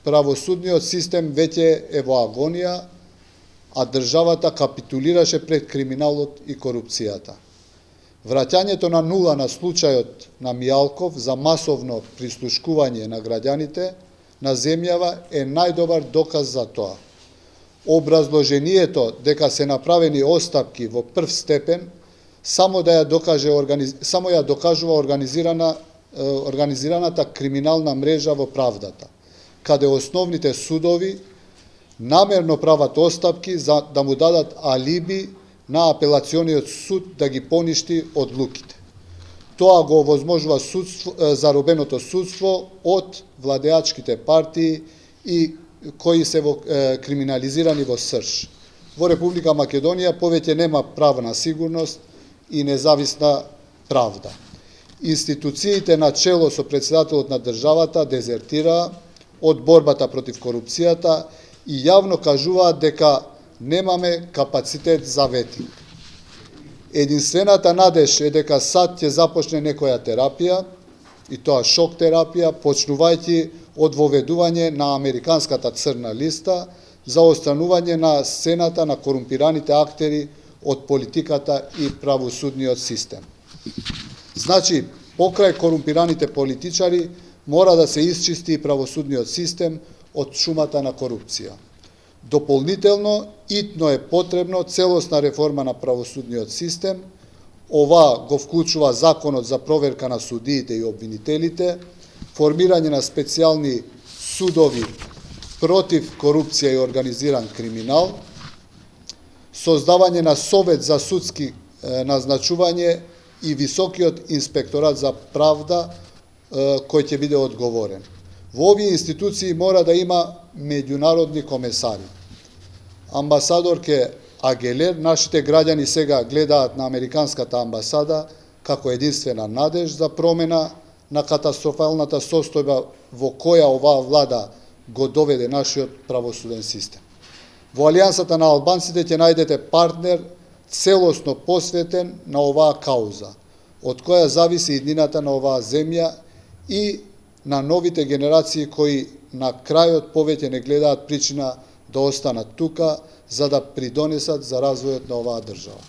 правосудниот систем веќе е во агонија, а државата капитулираше пред криминалот и корупцијата. Враќањето на нула на случајот на Мијалков за масовно прислушкување на граѓаните на земјава е најдобар доказ за тоа. Образложението дека се направени остапки во прв степен само ја докажува организираната криминална мрежа во правдата, каде основните судови намерно прават остапки за да му дадат алиби на апелациониот суд да ги поништи одлуките. Тоа го овозможува заробеното судство од владеачките партии и кои се криминализирани во срж. Во Република Македонија повеќе нема правна сигурност и независна правда. Институциите на чело со председателот на државата дезертираа од борбата против корупцијата и јавно кажуваат дека немаме капацитет за ветинг. Единствената надеж е дека сад ќе започне некоја терапија, и тоа шок терапија, почнувајќи од воведување на американската црна листа за отстранување на сцената на корумпираните актери од политиката и правосудниот систем. Значи, покрај корумпираните политичари, мора да се исчисти и правосудниот систем од шумата на корупција. Дополнително, итно е потребно целосна реформа на правосудниот систем. Ова го вклучува законот за проверка на судиите и обвинителите, формирање на специјални судови против корупција и организиран криминал, создавање на совет за судски назначување и високиот инспекторат за правда кој ќе биде одговорен. Во овие институции мора да има меѓународни комесари. Амбасадорке Агелер, нашите граѓани сега гледаат на американската амбасада како единствена надеж за промена на катастрофалната состојба во која оваа влада го доведе нашиот правосуден систем. Во Алијансата на албанците ќе најдете партнер целосно посветен на оваа кауза, од која зависи иднината на оваа земја и на новите генерации кои на крајот повеќе не гледаат причина да останат тука за да придонесат за развојот на оваа држава.